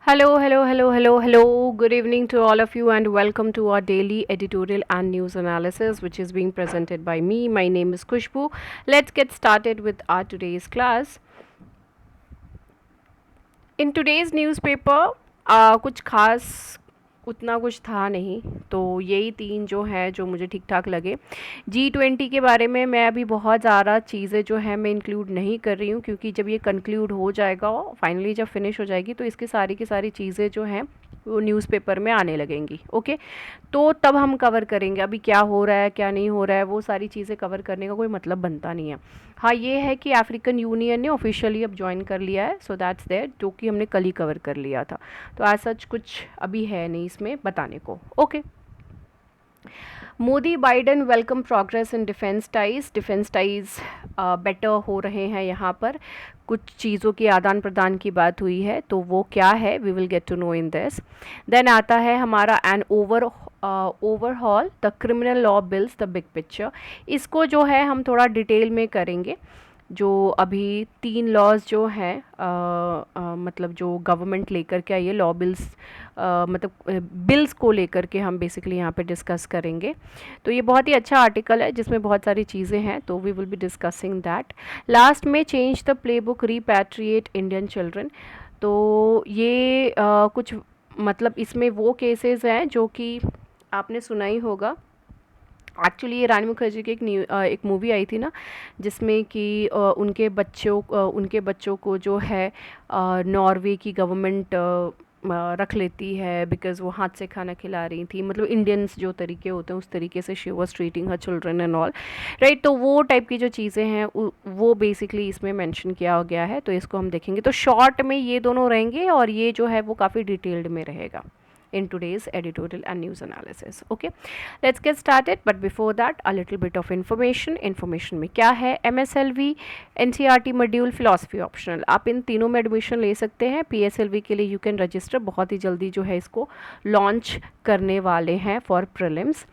Hello, hello, hello, hello, hello. Good evening to all of you, and welcome to our daily editorial and news analysis, which is being presented by me. My name is Kushbu. Let's get started with our today's class. In today's newspaper कुछ खास उतना कुछ था नहीं, तो यही तीन जो है जो मुझे ठीक ठाक लगे। G20 के बारे में मैं अभी बहुत ज़्यादा चीज़ें जो है मैं इंक्लूड नहीं कर रही हूँ, क्योंकि जब ये कंक्लूड हो जाएगा फाइनली जब फिनिश हो जाएगी तो इसकी सारी की सारी चीज़ें जो हैं वो न्यूज़पेपर में आने लगेंगी। ओके, तो तब हम कवर करेंगे। अभी क्या हो रहा है क्या नहीं हो रहा है वो सारी चीज़ें कवर करने का कोई मतलब बनता नहीं है। हाँ, ये है कि अफ्रीकन यूनियन ने ऑफिशियली अब ज्वाइन कर लिया है, सो दैट्स देयर, जो कि हमने कल ही कवर कर लिया था। तो एज सच कुछ अभी है नहीं इसमें बताने को। Okay, Modi Biden welcome progress in defence ties better हो रहे हैं। यहाँ पर कुछ चीज़ों की आदान प्रदान की बात हुई है, तो वो क्या है we will get to know in this. Then आता है हमारा an overhaul the criminal law bills the big picture. इसको जो है हम थोड़ा डिटेल में करेंगे। जो अभी तीन लॉज जो हैं मतलब जो गवर्नमेंट लेकर के आई है लॉ बिल्स, मतलब बिल्स को लेकर के हम बेसिकली यहाँ पे डिस्कस करेंगे। तो ये बहुत ही अच्छा आर्टिकल है जिसमें बहुत सारी चीज़ें हैं, तो we will be discussing that. Last में change the playbook repatriate Indian children. तो ये कुछ मतलब इसमें वो केसेस हैं जो कि आपने सुना ही होगा। एक्चुअली ये रानी मुखर्जी की एक मूवी आई थी ना, जिसमें कि उनके बच्चों को जो है नॉर्वे की गवर्नमेंट रख लेती है बिकॉज़ वो हाथ से खाना खिला रही थी। मतलब इंडियंस जो तरीके होते हैं उस तरीके से she was treating her children and all, right. तो वो टाइप की जो चीज़ें हैं वो बेसिकली इसमें मेंशन किया गया है, तो इसको हम देखेंगे। तो शॉर्ट में ये दोनों रहेंगे और ये जो है वो काफ़ी डिटेल्ड में रहेगा in today's editorial and news analysis. Okay, let's get started, but before that a little bit of information में क्या है। MSLV NCERT module philosophy optional, आप इन तीनों में एडमिशन ले सकते हैं। PSLV के लिए यू कैन रजिस्टर, बहुत ही जल्दी जो है इसको लॉन्च करने वाले हैं फॉर प्रीलिम्स।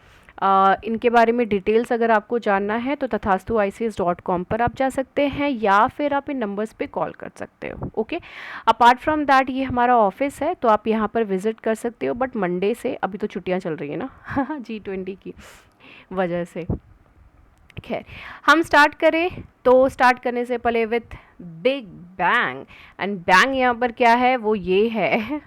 इनके बारे में डिटेल्स अगर आपको जानना है तो tathastu.ics.com पर आप जा सकते हैं, या फिर आप इन नंबर्स पे कॉल कर सकते हो। ओके, अपार्ट फ्रॉम दैट ये हमारा ऑफिस है, तो आप यहाँ पर विज़िट कर सकते हो, बट मंडे से, अभी तो छुट्टियाँ चल रही है ना G20 की वजह से। खैर, हम स्टार्ट करें तो स्टार्ट करने से पहले with big bang, and bang यहाँ पर क्या है वो ये है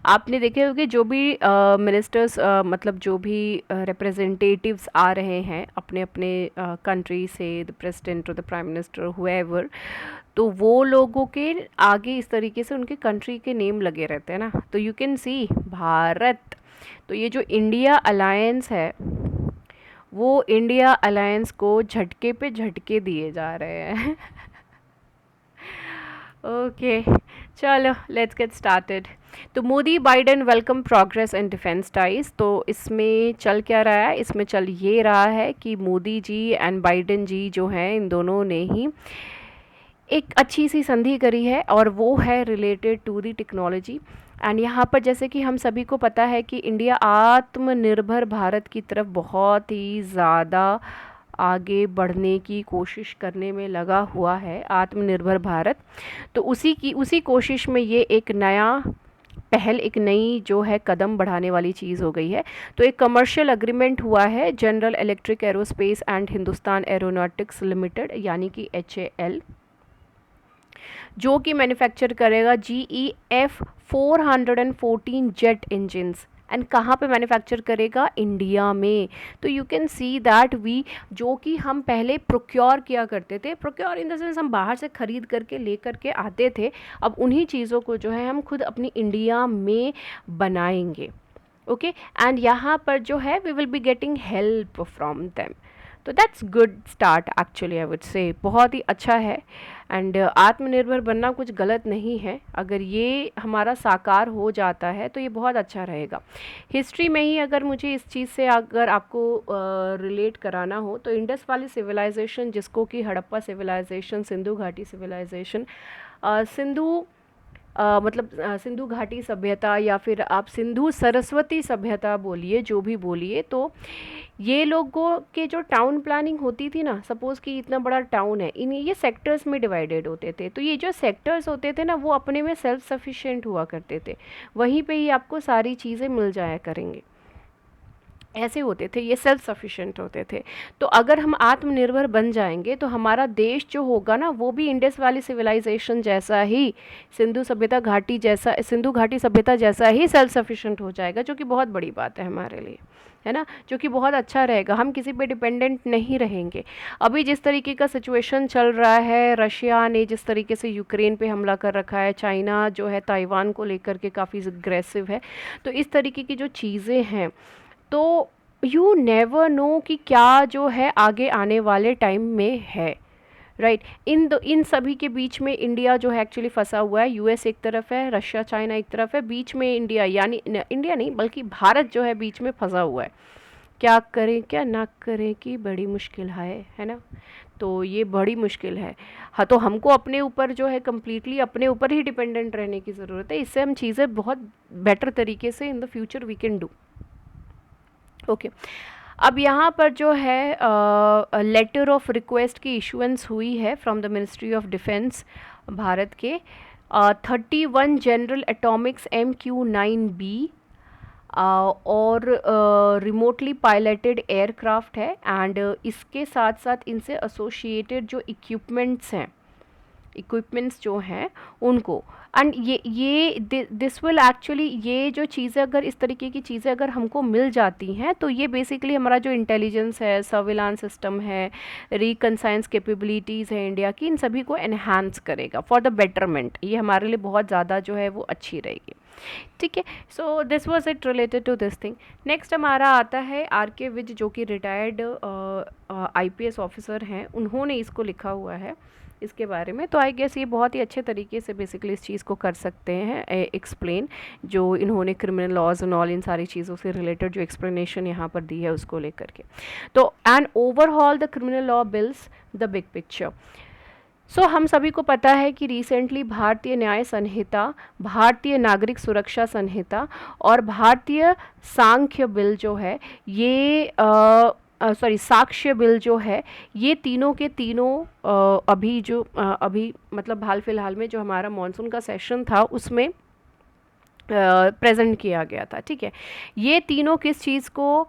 आपने देखे होंगे जो भी मिनिस्टर्स मतलब जो भी रिप्रेजेंटेटिव्स आ रहे हैं अपने अपने कंट्री से, द प्रेसिडेंट और द प्राइम मिनिस्टर हुएवर, तो वो लोगों के आगे इस तरीके से उनके कंट्री के नेम लगे रहते हैं ना, तो यू कैन सी भारत। तो ये जो इंडिया अलायंस है वो इंडिया अलायंस को झटके पे झटके दिए जा रहे हैं ओके, चलो लेट्स गेट स्टार्टेड। तो Modi Biden welcome progress and defence ties. तो इसमें चल क्या रहा है, इसमें चल ये रहा है कि मोदी जी एंड बाइडन जी जो हैं इन दोनों ने ही एक अच्छी सी संधि करी है, और वो है related to the technology. And यहाँ पर जैसे कि हम सभी को पता है कि इंडिया आत्मनिर्भर भारत की तरफ बहुत ही ज़्यादा आगे बढ़ने की कोशिश करने में लगा हुआ है, आत्मनिर्भर भारत। तो उसी कोशिश में ये एक नया पहल, एक नई जो है कदम बढ़ाने वाली चीज़ हो गई है। तो एक कमर्शियल अग्रीमेंट हुआ है general electric aerospace and Hindustan aeronautics limited, यानी कि HAL, जो कि मैन्युफैक्चर करेगा GEF 414 जेट इंजन्स। एंड कहाँ पे मैन्युफैक्चर करेगा, इंडिया में। तो you can see that we, जो कि हम पहले प्रोक्योर किया करते थे, प्रोक्योर इन द सेंस हम बाहर से खरीद करके ले करके आते थे, अब उन्हीं चीज़ों को जो है हम खुद अपनी इंडिया में बनाएंगे। ओके, एंड यहाँ पर जो है we will be getting help from them. तो that's good start actually, I would say बहुत ही अच्छा है। एंड आत्मनिर्भर बनना कुछ गलत नहीं है, अगर ये हमारा साकार हो जाता है तो ये बहुत अच्छा रहेगा। हिस्ट्री में ही अगर मुझे इस चीज़ से अगर आपको रिलेट कराना हो, तो इंडस वाली सिविलाइजेशन, जिसको कि हड़प्पा सिविलाइजेशन, सिंधु घाटी सिविलाइजेशन, सिंधु मतलब सिंधु घाटी सभ्यता या फिर आप सिंधु सरस्वती सभ्यता बोलिए, जो भी बोलिए, तो ये लोगों के जो टाउन प्लानिंग होती थी ना, सपोज़ कि इतना बड़ा टाउन है, इन ये सेक्टर्स में डिवाइडेड होते थे, तो ये जो सेक्टर्स होते थे ना वो अपने में सेल्फ सफिशिएंट हुआ करते थे, वहीं पे ही आपको सारी चीज़ें मिल जाया करेंगे, ऐसे होते थे, ये सेल्फ सफिशिएंट होते थे। तो अगर हम आत्मनिर्भर बन जाएंगे तो हमारा देश जो होगा ना वो भी इंडस वैली सिविलाइजेशन जैसा ही, सिंधु घाटी सभ्यता जैसा ही सेल्फ सफिशिएंट हो जाएगा, जो कि बहुत बड़ी बात है हमारे लिए, है ना, जो कि बहुत अच्छा रहेगा, हम किसी पे डिपेंडेंट नहीं रहेंगे। अभी जिस तरीके का सिचुएशन चल रहा है, रशिया ने जिस तरीके से यूक्रेन पे हमला कर रखा है, चाइना जो है ताइवान को लेकर के काफ़ी अग्रेसिव है, तो इस तरीके की जो चीज़ें हैं, तो यू नेवर नो कि क्या जो है आगे आने वाले टाइम में है, राइट। इन सभी के बीच में इंडिया जो है एक्चुअली फंसा हुआ है, यूएस एक तरफ है, रशिया चाइना एक तरफ है, बीच में इंडिया, यानी इंडिया नहीं बल्कि भारत जो है बीच में फंसा हुआ है। क्या करें क्या ना करें कि बड़ी मुश्किल है ना, तो ये बड़ी मुश्किल है। हाँ, तो हमको अपने ऊपर जो है कम्प्लीटली अपने ऊपर ही डिपेंडेंट रहने की ज़रूरत है, इससे हम चीज़ें बहुत बेटर तरीके से in the future we can do. Okay, अब यहाँ पर जो है लेटर ऑफ रिक्वेस्ट की इशुएंस हुई है from the ministry of defence Bharat के, 31 जनरल एटॉमिक्स MQ-9B और रिमोटली पायलटेड एयरक्राफ्ट है, एंड इसके साथ साथ इनसे एसोसिएटेड जो इक्विपमेंट्स जो हैं उनको, एंड ये दिस विल एक्चुअली, ये जो चीज़ें अगर इस तरीके की चीज़ें अगर हमको मिल जाती हैं तो ये बेसिकली हमारा जो इंटेलिजेंस है, सर्विलांस सिस्टम है, रिकनसाइंस कैपेबिलिटीज़ है इंडिया की, इन सभी को एनहांस करेगा फॉर द बेटरमेंट, ये हमारे लिए बहुत ज़्यादा जो है वो अच्छी रहेगी, ठीक है। So this was it related to this thing. Next हमारा आता है RK विज, जो कि रिटायर्ड IPS ऑफिसर हैं, उन्होंने इसको लिखा हुआ है इसके बारे में, तो आई गेस ये बहुत ही अच्छे तरीके से बेसिकली इस चीज़ को कर सकते हैं एक्सप्लेन, जो इन्होंने criminal laws and all in सारी चीज़ों से रिलेटेड जो एक्सप्लेनेशन यहाँ पर दी है उसको लेकर के। तो and overall the criminal law bills the big picture. So हम सभी को पता है कि रिसेंटली भारतीय न्याय संहिता, भारतीय नागरिक सुरक्षा संहिता और भारतीय सांख्य बिल जो है, ये साक्ष्य बिल जो है, ये तीनों के तीनों अभी मतलब हाल फिलहाल में जो हमारा मॉनसून का सेशन था उसमें प्रेजेंट किया गया था, ठीक है। ये तीनों किस चीज़ को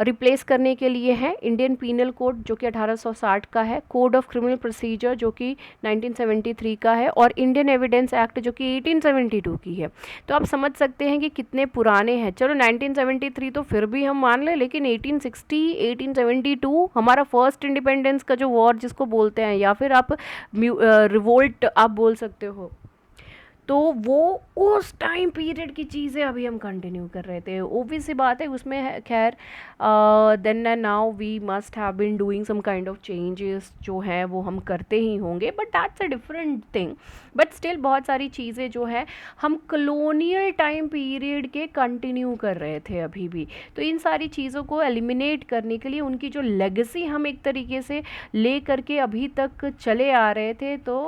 रिप्लेस करने के लिए है? इंडियन पीनल कोड जो कि 1860 का है, कोड ऑफ क्रिमिनल प्रोसीजर जो कि 1973 का है, और इंडियन एविडेंस एक्ट जो कि 1872 की है। तो आप समझ सकते हैं कि कितने पुराने हैं। चलो 1973 तो फिर भी हम मान लें, लेकिन 1860 1872 हमारा फर्स्ट इंडिपेंडेंस का जो वॉर जिसको बोलते हैं, या फिर आप रिवोल्ट आप बोल सकते हो, तो वो उस टाइम पीरियड की चीज़ें अभी हम कंटिन्यू कर रहे थे। ओबवियस सी बात है उसमें, खैर then and now we must have been doing some kind of changes जो हैं वो हम करते ही होंगे, but that's a different thing. But still बहुत सारी चीज़ें जो है हम कॉलोनियल टाइम पीरियड के कंटिन्यू कर रहे थे अभी भी। तो इन सारी चीज़ों को एलिमिनेट करने के लिए उनकी जो लेगेसी हम एक तरीके से ले करके अभी तक चले आ रहे थे, तो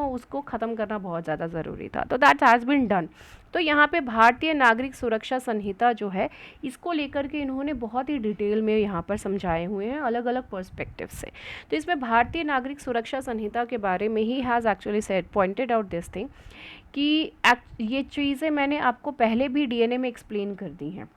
उसको ख़त्म करना बहुत ज़्यादा ज़रूरी था। तो दैट हैज़ बीन डन। तो यहाँ पे भारतीय नागरिक सुरक्षा संहिता जो है, इसको लेकर के इन्होंने बहुत ही डिटेल में यहाँ पर समझाए हुए हैं अलग अलग पर्सपेक्टिव से। तो इसमें भारतीय नागरिक सुरक्षा संहिता के बारे में he has actually said pointed out this thing कि ये चीज़ें मैंने आपको पहले भी DNA में एक्सप्लेन कर दी हैं,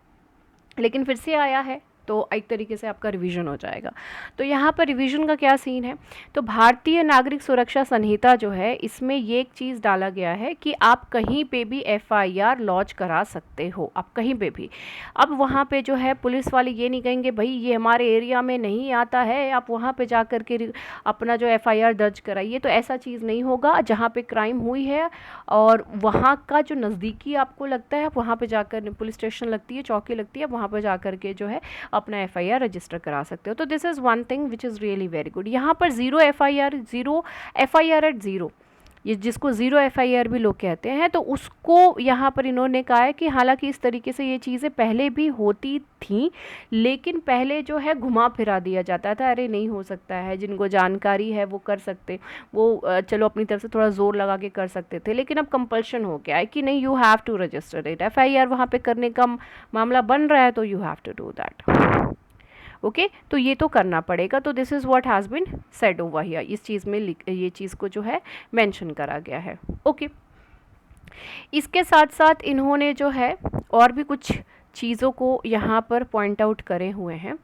लेकिन फिर से आया है तो एक तरीके से आपका रिवीजन हो जाएगा। तो यहाँ पर रिवीजन का क्या सीन है? तो भारतीय नागरिक सुरक्षा संहिता जो है, इसमें ये एक चीज़ डाला गया है कि आप कहीं पे भी FIR लॉन्च करा सकते हो, आप कहीं पे भी। अब वहाँ पे जो है पुलिस वाले ये नहीं कहेंगे भाई ये हमारे एरिया में नहीं आता है, आप वहाँ पे जा कर के अपना जो FIR दर्ज कराइए। तो ऐसा चीज़ नहीं होगा। जहाँ पे क्राइम हुई है और वहाँ का जो नज़दीकी आपको लगता है, आप वहाँ पर जाकर, पुलिस स्टेशन लगती है, चौकी लगती है, वहाँ पर जा कर के जो है अपना FIR रजिस्टर करा सकते हो। तो this is one thing which is really very good. यहाँ पर ज़ीरो FIR एट ज़ीरो, ये जिसको ज़ीरो एफआईआर भी लोग कहते हैं, तो उसको यहाँ पर इन्होंने कहा है कि हालांकि इस तरीके से ये चीज़ें पहले भी होती थी, लेकिन पहले जो है घुमा फिरा दिया जाता था, अरे नहीं हो सकता है, जिनको जानकारी है वो कर सकते, वो चलो अपनी तरफ से थोड़ा ज़ोर लगा के कर सकते थे, लेकिन अब कंपल्शन हो गया है कि नहीं, you have to register it, FIR वहाँ पे करने का मामला बन रहा है तो you have to do that. Okay तो ये तो करना पड़ेगा। तो this is what has been said over here, इस चीज़ में ये चीज़ को जो है मेंशन करा गया है। ओके इसके साथ साथ इन्होंने जो है और भी कुछ चीज़ों को यहाँ पर पॉइंट आउट करे हुए हैं,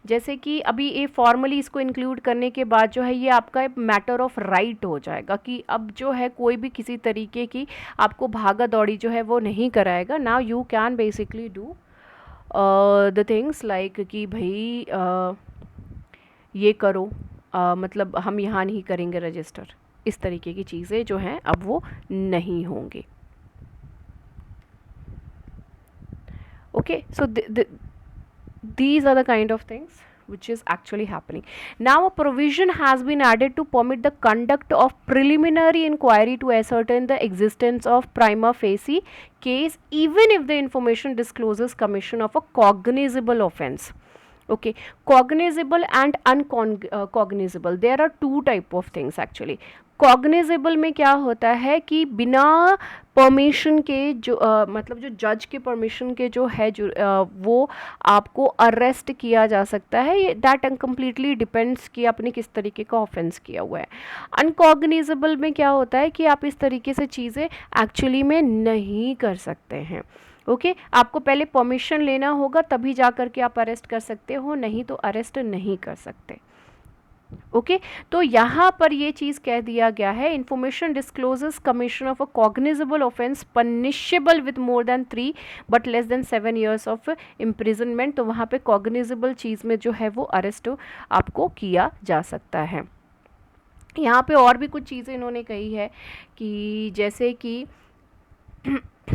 जैसे कि अभी ये फॉर्मली इसको इंक्लूड करने के बाद जो है ये आपका एक मैटर ऑफ राइट हो जाएगा कि अब जो है कोई भी किसी तरीके की आपको भागा दौड़ी जो है वो नहीं कराएगा। Now you can basically do the things like कि भाई ये करो, मतलब हम यहाँ नहीं करेंगे रजिस्टर, इस तरीके की चीज़ें जो हैं अब वो नहीं होंगी। Okay so these are the kind of things which is actually happening. Now a provision has been added to permit the conduct of preliminary inquiry to ascertain the existence of prima facie case even if the information discloses commission of a cognizable offense. Okay, cognizable and uncognizable, there are two type of things actually. Cognizable में क्या होता है कि बिना permission के जो मतलब जो जज के परमिशन के जो है जो वो आपको अरेस्ट किया जा सकता है, ये दैट कम्प्लीटली डिपेंड्स कि आपने किस तरीके का ऑफेंस किया हुआ है। अनकॉग्निजेबल में क्या होता है कि आप इस तरीके से चीज़ें एक्चुअली में नहीं कर सकते हैं। ओके आपको पहले परमिशन लेना होगा तभी जा कर के आप अरेस्ट कर सकते हो, नहीं तो अरेस्ट नहीं कर सकते। ओके तो यहाँ पर ये चीज़ कह दिया गया है, information discloses commission of a cognizable offence punishable with more than 3 but less than 7 years of imprisonment. तो वहाँ पे कॉग्निजेबल चीज़ में जो है वो अरेस्ट आपको किया जा सकता है। यहाँ पे और भी कुछ चीज़ें इन्होंने कही है कि जैसे कि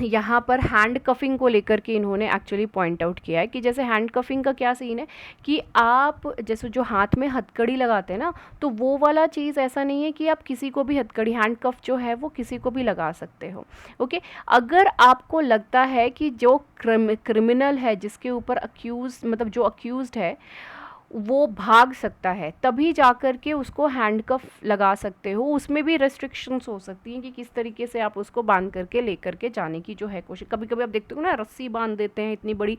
यहाँ पर हैंड कफिंग को लेकर के इन्होंने एक्चुअली पॉइंट आउट किया है कि जैसे हैंड कफिंग का क्या सीन है कि आप जैसे जो हाथ में हथकड़ी लगाते हैं ना, तो वो वाला चीज़ ऐसा नहीं है कि आप किसी को भी हथकड़ी, हैंड कफ जो है वो किसी को भी लगा सकते हो। ओके अगर आपको लगता है कि जो क्रिमिनल है जिसके ऊपर अक्यूज मतलब जो अक्यूज्ड है वो भाग सकता है, तभी जाकर के उसको हैंडकफ लगा सकते हो। उसमें भी रेस्ट्रिक्शंस हो सकती हैं कि किस तरीके से आप उसको बांध करके लेकर के जाने की जो है कोशिश। कभी कभी आप देखते हो ना, रस्सी बांध देते हैं, इतनी बड़ी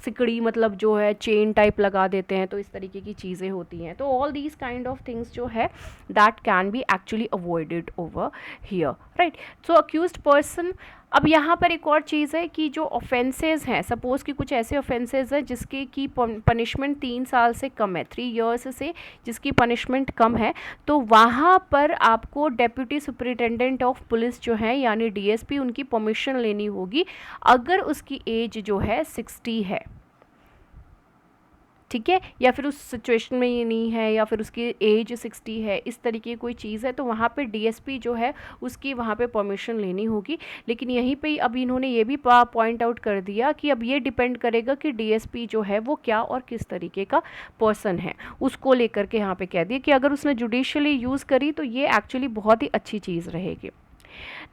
सिकड़ी मतलब जो है चेन टाइप लगा देते हैं, तो इस तरीके की चीज़ें होती हैं। तो all these kind of things जो है that can be actually avoided over here, right. So accused person, अब यहाँ पर एक और चीज़ है कि जो ऑफेंसेस हैं, सपोज़ कि कुछ ऐसे ऑफेंसेस हैं जिसके की पनिशमेंट 3 साल से कम है, 3 इयर्स से जिसकी पनिशमेंट कम है, तो वहाँ पर आपको डेप्यूटी सुपरिटेंडेंट ऑफ पुलिस जो है यानी डीएसपी, उनकी परमिशन लेनी होगी अगर उसकी एज जो है 60 है, ठीक है, या फिर उस सिचुएशन में ये नहीं है, या फिर उसकी एज 60 है, इस तरीके की कोई चीज़ है, तो वहाँ पे डीएसपी जो है उसकी वहाँ पे परमिशन लेनी होगी। लेकिन यहीं पे अब इन्होंने ये भी पॉइंट आउट कर दिया कि अब ये डिपेंड करेगा कि डीएसपी जो है वो क्या और किस तरीके का पर्सन है, उसको लेकर के यहाँ पे कह दिया कि अगर उसने जुडिशियली यूज़ करी तो ये एक्चुअली बहुत ही अच्छी चीज़ रहेगी।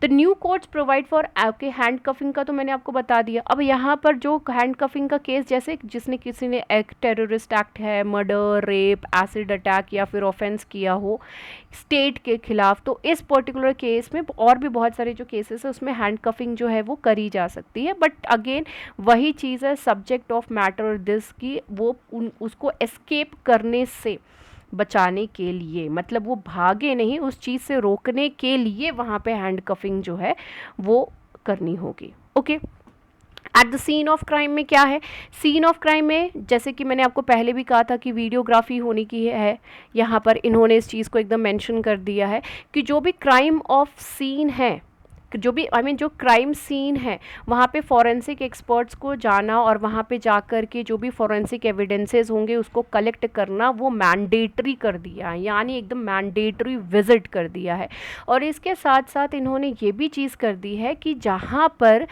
The new courts provide for okay, hand coughing का तो मैंने आपको बता दिया। अब यहाँ पर जो हैंड कफिंग का केस, जैसे जिसने किसी ने एक टेररिस्ट एक्ट है, मर्डर, रेप, एसिड अटैक या फिर ऑफेंस किया हो स्टेट के खिलाफ, तो इस पर्टिकुलर केस में और भी बहुत सारे जो केसेस है उसमें हैंड कफिंग जो है वो करी जा सकती है। बट अगेन वही चीज़ है, सब्जेक्ट ऑफ मैटर दिस की वो उसको एस्केप करने से बचाने के लिए, मतलब वो भागे नहीं, उस चीज़ से रोकने के लिए वहाँ पे हैंड कफिंग जो है वो करनी होगी। Okay at the scene of crime में क्या है, सीन ऑफ क्राइम में जैसे कि मैंने आपको पहले भी कहा था कि वीडियोग्राफी होने की है, यहाँ पर इन्होंने इस चीज़ को एकदम मेंशन कर दिया है कि जो भी क्राइम ऑफ सीन है, जो भी जो क्राइम सीन है वहाँ पे फॉरेंसिक एक्सपर्ट्स को जाना और वहाँ पे जाकर के जो भी फॉरेंसिक एविडेंसेस होंगे उसको कलेक्ट करना वो मैंडेटरी कर दिया है, यानी एकदम मैंडेटरी विजिट कर दिया है। और इसके साथ साथ इन्होंने ये भी चीज़ कर दी है कि जहाँ पर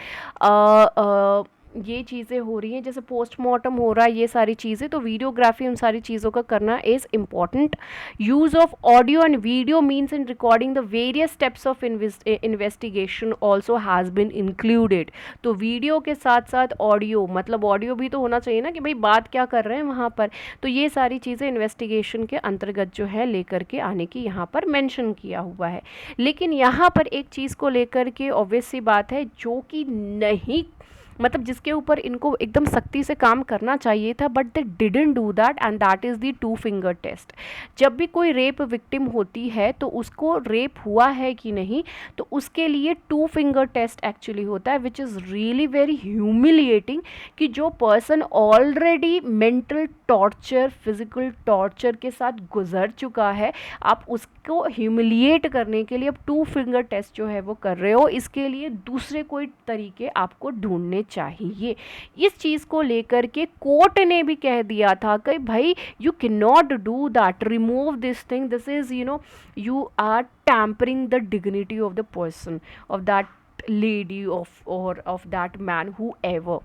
ये चीज़ें हो रही हैं, जैसे पोस्टमार्टम हो रहा है, ये सारी चीज़ें, तो वीडियोग्राफी उन सारी चीज़ों का करना is important. Use of audio and video means in recording the various steps of investigation also has been included. तो वीडियो के साथ साथ ऑडियो, मतलब ऑडियो भी तो होना चाहिए ना कि भाई बात क्या कर रहे हैं वहाँ पर. तो ये सारी चीज़ें इन्वेस्टिगेशन के अंतर्गत जो है लेकर के आने की यहाँ पर मेंशन किया हुआ है. लेकिन यहाँ पर एक चीज़ को लेकर के ऑब्वियस सी बात है, जो कि नहीं, मतलब जिसके ऊपर इनको एकदम सख्ती से काम करना चाहिए था, but they didn't do that, and that is the 2 finger test. जब भी कोई रेप विक्टिम होती है तो उसको रेप हुआ है कि नहीं, तो उसके लिए 2 फिंगर टेस्ट एक्चुअली होता है, which is really very humiliating. कि जो person already mental torture, physical torture के साथ गुजर चुका है, आप उसको ह्यूमिलिएट करने के लिए अब 2 फिंगर टेस्ट जो है वो कर रहे हो. इसके लिए दूसरे कोई तरीके आपको ढूंढने चाहिए. इस चीज़ को लेकर के कोर्ट ने भी कह दिया था कि भाई you can not do that, remove this thing, this is you are tampering the dignity of the person, of that lady, of that man, whoever.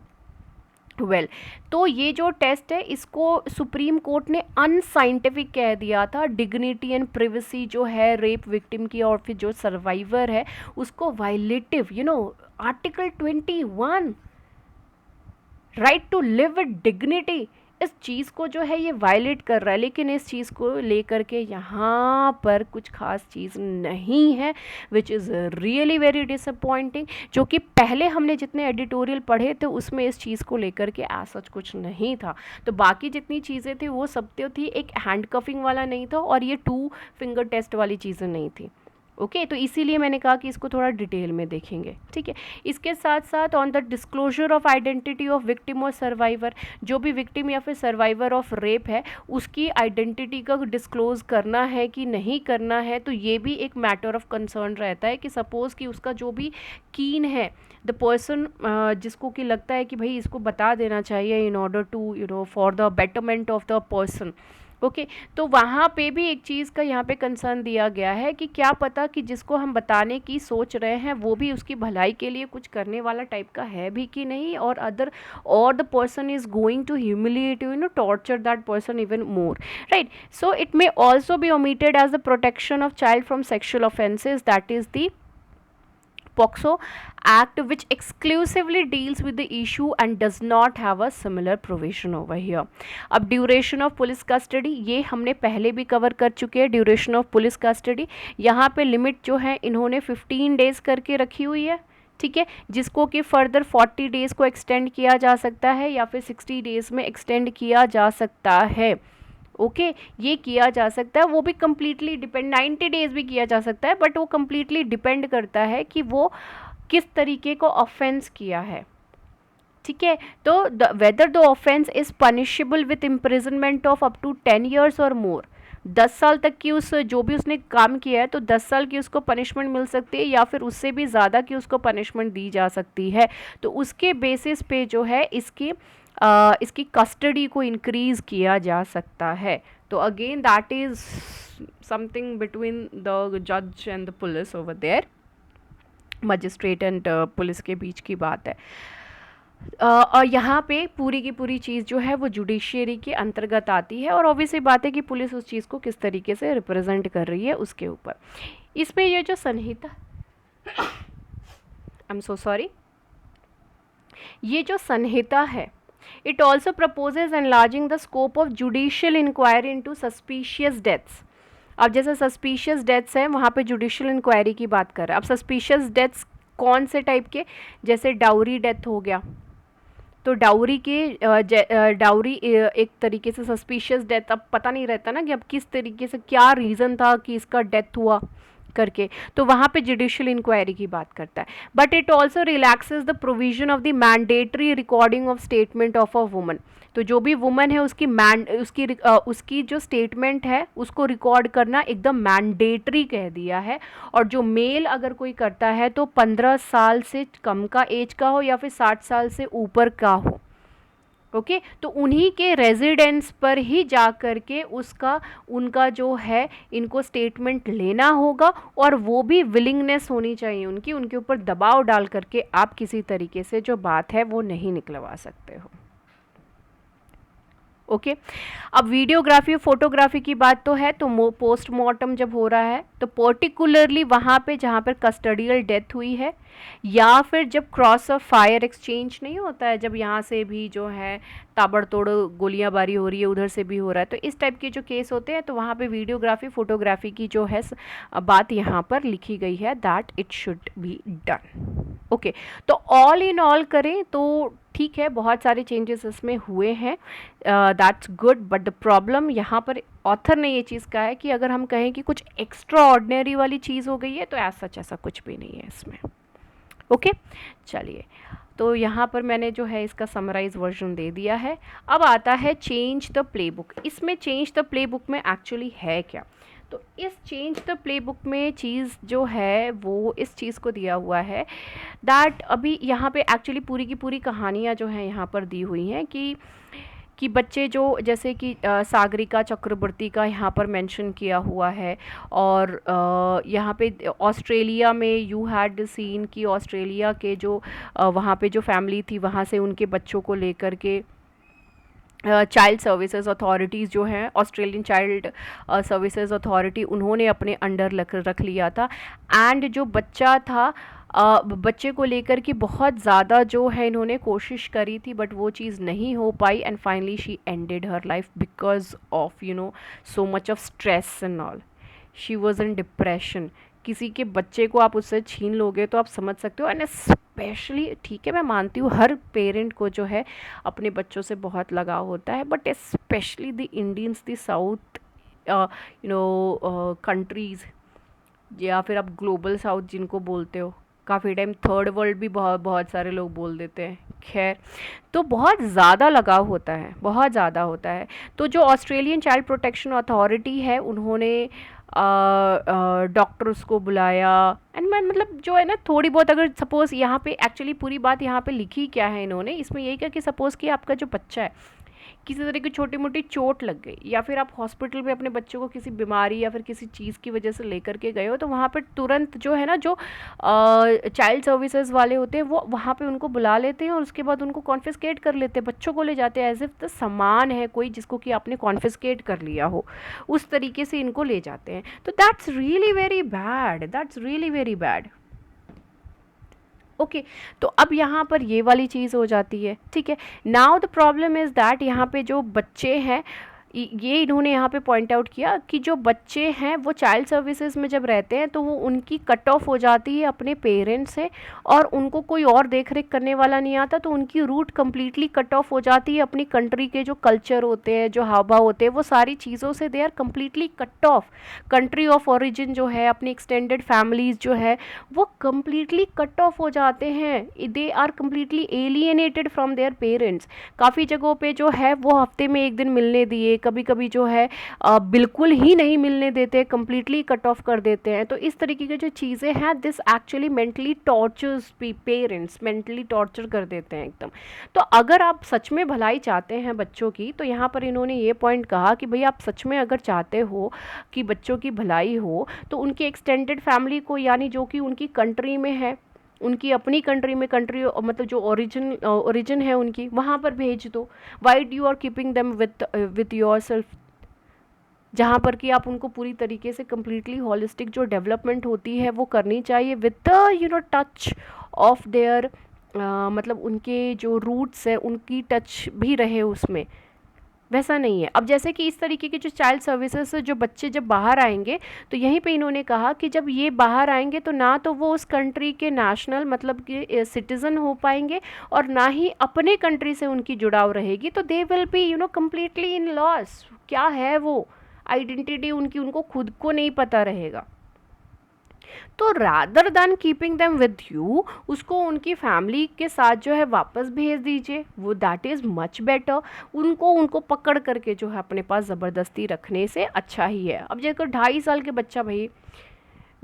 Well, तो ये जो टेस्ट है इसको सुप्रीम कोर्ट ने अनसाइंटिफिक कह दिया था. Dignity and privacy जो है रेप विक्टिम की और फिर जो सर्वाइवर है उसको violative, article 21, right to live with dignity, इस चीज़ को जो है ये वायलेट कर रहा है. लेकिन इस चीज़ को लेकर के यहाँ पर कुछ खास चीज़ नहीं है, which is really very disappointing. जो कि पहले हमने जितने एडिटोरियल पढ़े थे उसमें इस चीज़ को लेकर के ऐसा कुछ नहीं था. तो बाकी जितनी चीज़ें थी वो सब तो थी, एक हैंडकफिंग वाला नहीं था और ये 2 फिंगर टेस्ट वाली चीज़ें नहीं थी. ओके, तो इसीलिए मैंने कहा कि इसको थोड़ा डिटेल में देखेंगे. ठीक है, इसके साथ साथ on the disclosure of identity of victim और सर्वाइवर, जो भी विक्टिम या फिर सर्वाइवर ऑफ रेप है उसकी आइडेंटिटी का डिस्क्लोज करना है कि नहीं करना है, तो ये भी एक मैटर ऑफ कंसर्न रहता है. कि सपोज़ कि उसका जो भी कीन है, द पर्सन, जिसको कि लगता है कि भाई इसको बता देना चाहिए in order to for the betterment of the person. Okay, तो वहाँ पे भी एक चीज़ का यहाँ पे कंसर्न दिया गया है कि क्या पता कि जिसको हम बताने की सोच रहे हैं वो भी उसकी भलाई के लिए कुछ करने वाला टाइप का है भी कि नहीं, और the person is going to humiliate torture that person even more, right. So it may also be omitted as the protection of child from sexual offences, that is the POCSO Act, which exclusively deals with the issue and does not have a similar provision over here. अब duration of police custody ये हमने पहले भी cover कर चुके हैं. Duration of police custody यहाँ पे लिमिट जो है इन्होंने 15 डेज़ करके रखी हुई है. ठीक है, जिसको कि फर्दर 40 डेज़ को एक्सटेंड किया जा सकता है या फिर 60 डेज़ में एक्सटेंड किया जा सकता है. ओके, ये किया जा सकता है. वो भी कम्प्लीटली डिपेंड, 90 डेज़ भी किया जा सकता है, बट वो कम्प्लीटली डिपेंड करता है कि वो किस तरीके को ऑफेंस किया है. ठीक है, तो whether the offence is punishable with imprisonment of up to 10 years और मोर. 10 साल तक की उस जो भी उसने काम किया है तो 10 साल की उसको पनिशमेंट मिल सकती है या फिर उससे भी ज़्यादा की उसको पनिशमेंट दी जा सकती है. तो उसके बेसिस पे जो है इसकी कस्टडी को इंक्रीज़ किया जा सकता है. तो again that is something between the जज and the police over there, magistrate and police के बीच की बात है. और यहाँ पे पूरी की पूरी चीज़ जो है वो जुडिशियरी के अंतर्गत आती है और ऑब्वियसली बात है कि पुलिस उस चीज़ को किस तरीके से रिप्रेजेंट कर रही है उसके ऊपर. इसमें ये जो संहिता, आई एम सो सॉरी, ये जो संहिता है, it also proposes enlarging the scope of judicial inquiry into suspicious deaths. अब जैसे सस्पिशियस डेथ्स हैं वहाँ पे जुडिशियल इंक्वायरी की बात कर रहे हैं. अब सस्पिशियस डेथ्स कौन से टाइप के, जैसे डाउरी डेथ हो गया, तो डाउरी एक तरीके से सस्पिशियस डेथ, अब पता नहीं रहता ना कि अब किस तरीके से क्या रीज़न था कि इसका डेथ हुआ करके, तो वहाँ पे जुडिशियल इंक्वायरी की बात करता है. But it also relaxes the provision of the mandatory recording of statement of a woman. तो जो भी वुमन है उसकी जो स्टेटमेंट है उसको रिकॉर्ड करना एकदम मैंडेटरी कह दिया है. और जो मेल अगर कोई करता है तो 15 साल से कम का एज का हो या फिर 60 साल से ऊपर का हो. ओके तो उन्हीं के रेजिडेंस पर ही जा कर के उसका उनका जो है इनको स्टेटमेंट लेना होगा, और वो भी विलिंगनेस होनी चाहिए उनकी, उनके ऊपर दबाव डाल करके आप किसी तरीके से जो बात है वो नहीं निकलवा सकते हो। ओके अब वीडियोग्राफी फोटोग्राफी की बात तो है, तो पोस्टमार्टम जब हो रहा है तो पर्टिकुलरली वहाँ पे जहाँ पर कस्टडियल डेथ हुई है, या फिर जब क्रॉस ऑफ फायर एक्सचेंज नहीं होता है, जब यहाँ से भी जो है ताबड़तोड़ गोलियांबारी हो रही है, उधर से भी हो रहा है, तो इस टाइप के जो केस होते हैं तो वहाँ पे वीडियोग्राफी फोटोग्राफी की जो है बात यहाँ पर लिखी गई है that it should be done. Okay तो ऑल इन ऑल करें तो ठीक है, बहुत सारे चेंजेस इसमें हुए हैं, that's good, but the problem यहाँ पर ऑथर ने ये चीज़ कहा है कि अगर हम कहें कि कुछ एक्स्ट्रा ऑर्डिनरी वाली चीज़ हो गई है तो ऐसा सच ऐसा कुछ भी नहीं है इसमें। ओके चलिए, तो यहाँ पर मैंने जो है इसका समराइज वर्जन दे दिया है। अब आता है चेंज द प्लेबुक। इसमें चेंज द प्लेबुक में एक्चुअली है क्या, तो इस चेंज द प्लेबुक में चीज़ जो है वो इस चीज़ को दिया हुआ है दैट अभी यहाँ पे एक्चुअली पूरी की पूरी कहानियाँ जो हैं यहाँ पर दी हुई हैं कि बच्चे जो जैसे कि सागरिका चक्रवर्ती का यहाँ पर मेंशन किया हुआ है, और यहाँ पे ऑस्ट्रेलिया में यू हैड सीन कि ऑस्ट्रेलिया के जो वहाँ पे जो फैमिली थी वहाँ से उनके बच्चों को लेकर के चाइल्ड सर्विसेज अथॉरिटीज़ जो हैं, ऑस्ट्रेलियन चाइल्ड सर्विसेज अथॉरिटी, उन्होंने अपने अंडर रख लिया था। एंड जो बच्चा था बच्चे को लेकर के बहुत ज़्यादा जो है इन्होंने कोशिश करी थी, बट वो चीज़ नहीं हो पाई, and finally she ended her life because of so much of stress and all. She was in depression. किसी के बच्चे को आप उससे छीन लोगे तो आप समझ सकते हो, एंड स्पेशली ठीक है मैं मानती हूँ हर पेरेंट को जो है अपने बच्चों से बहुत लगाव होता है, but specially the Indians, the south countries, या फिर आप ग्लोबल साउथ जिनको बोलते हो, काफ़ी टाइम थर्ड वर्ल्ड भी बहुत बहुत सारे लोग बोल देते हैं, खैर तो बहुत ज़्यादा लगाव होता है, बहुत ज़्यादा होता है। तो जो ऑस्ट्रेलियन चाइल्ड प्रोटेक्शन अथॉरिटी है उन्होंने डॉक्टर्स को बुलाया, एंड मैं मतलब जो है ना थोड़ी बहुत, अगर सपोज़ यहाँ पे एक्चुअली पूरी बात यहाँ पे लिखी क्या है इन्होंने, इसमें यही कहा कि सपोज़ कि आपका जो बच्चा है किसी तरह की छोटी मोटी चोट लग गई, या फिर आप हॉस्पिटल में अपने बच्चों को किसी बीमारी या फिर किसी चीज़ की वजह से लेकर के गए हो, तो वहाँ पर तुरंत जो है ना जो चाइल्ड सर्विसेज वाले होते हैं वो वहाँ पे उनको बुला लेते हैं, और उसके बाद उनको कॉन्फिस्केट कर लेते हैं, बच्चों को ले जाते हैं एज इफ द सामान है कोई जिसको कि आपने कॉन्फिस्केट कर लिया हो, उस तरीके से इनको ले जाते हैं। तो that's really very bad, that's really very bad. Okay तो अब यहाँ पर ये वाली चीज़ हो जाती है, ठीक है। Now the problem is that यहाँ पे जो बच्चे हैं, ये इन्होंने यहाँ पे पॉइंट आउट किया कि जो बच्चे हैं वो चाइल्ड सर्विसेज में जब रहते हैं तो वो उनकी कट ऑफ हो जाती है अपने पेरेंट्स से, और उनको कोई और देख रेख करने वाला नहीं आता, तो उनकी रूट कम्प्लीटली कट ऑफ हो जाती है अपनी कंट्री के जो कल्चर होते हैं, जो हाव भाव होते हैं, वो सारी चीज़ों से they are completely cut off. Country of origin जो है, अपनी एक्सटेंडेड फैमिलीज जो है वो कम्प्लीटली कट ऑफ हो जाते हैं, they are completely alienated from their parents. काफ़ी जगहों पे जो है वो हफ्ते में एक दिन मिलने दिए, कभी कभी जो है बिल्कुल ही नहीं मिलने देते, कम्प्लीटली कट ऑफ कर देते हैं। तो इस तरीके की जो चीज़ें हैं this actually mentally tortures parents, mentally torture कर देते हैं एकदम। तो अगर आप सच में भलाई चाहते हैं बच्चों की, तो यहाँ पर इन्होंने ये पॉइंट कहा कि भाई आप सच में अगर चाहते हो कि बच्चों की भलाई हो तो उनकी एक्सटेंडेड फैमिली को, यानी जो कि उनकी कंट्री में है, उनकी अपनी कंट्री में, कंट्री मतलब जो ओरिजिन है उनकी, वहाँ पर भेज दो। Why do are keeping them with yourself, जहाँ पर कि आप उनको पूरी तरीके से कम्प्लीटली हॉलिस्टिक जो डेवलपमेंट होती है वो करनी चाहिए with the touch of their, मतलब उनके जो रूट्स है उनकी टच भी रहे उसमें, वैसा नहीं है। अब जैसे कि इस तरीके के जो चाइल्ड सर्विसेज से जो बच्चे जब बाहर आएंगे, तो यहीं पे इन्होंने कहा कि जब ये बाहर आएंगे तो ना तो वो उस कंट्री के नेशनल मतलब कि सिटीज़न हो पाएंगे, और ना ही अपने कंट्री से उनकी जुड़ाव रहेगी, तो they will be completely in loss. क्या है वो आइडेंटिटी उनकी, उनको खुद को नहीं पता रहेगा। तो rather than keeping them with you, उसको उनकी फैमिली के साथ जो है वापस भेज दीजिए, वो दैट इज़ मच बेटर। उनको पकड़ करके जो है अपने पास ज़बरदस्ती रखने से अच्छा ही है। अब जैसे 2.5 साल के बच्चा भाई,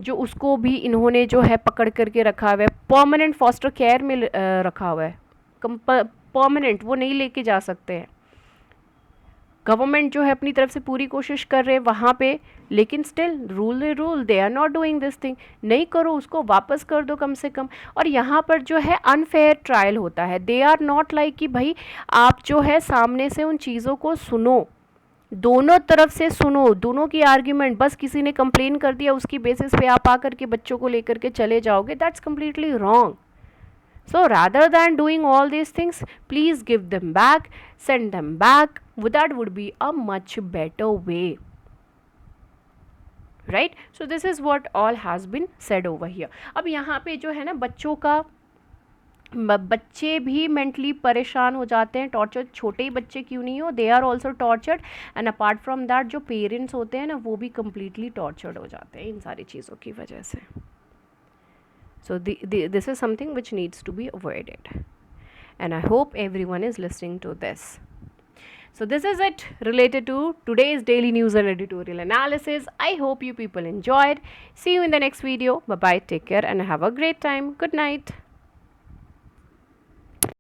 जो उसको भी इन्होंने जो है पकड़ करके रखा हुआ है, परमानेंट फॉस्टर केयर में रखा हुआ है, परमानेंट वो नहीं लेके जा सकते हैं। गवर्नमेंट जो है अपनी तरफ से पूरी कोशिश कर रहे हैं वहाँ पे, लेकिन still rule they are not doing this thing. नहीं करो, उसको वापस कर दो कम से कम। और यहाँ पर जो है अनफेयर ट्रायल होता है। दे आर नॉट लाइक कि भाई आप जो है सामने से उन चीज़ों को सुनो, दोनों तरफ से सुनो, दोनों की आर्ग्यूमेंट। बस किसी ने कंप्लेन कर दिया उसकी बेसिस पे आप आकर के बच्चों को लेकर के चले जाओगे, that's completely wrong. So rather than doing all these things, please give them back, send them back. That would be a much better way. Right? So this is what all has been said over here. अब यहाँ पे जो है ना बच्चों का, बच्चे भी मेंटली परेशान हो जाते हैं, टॉर्चर, छोटे ही बच्चे क्यों नहीं हो, they are also tortured. And apart from that जो पेरेंट्स होते हैं ना वो भी कम्प्लीटली टॉर्चर्ड हो जाते हैं इन सारी चीज़ों की वजह से। So this is something which needs to be avoided, and I hope everyone is listening to this. So this is it related to today's daily news and editorial analysis. I hope you people enjoyed. See you in the next video. Bye bye, take care and have a great time. Good night.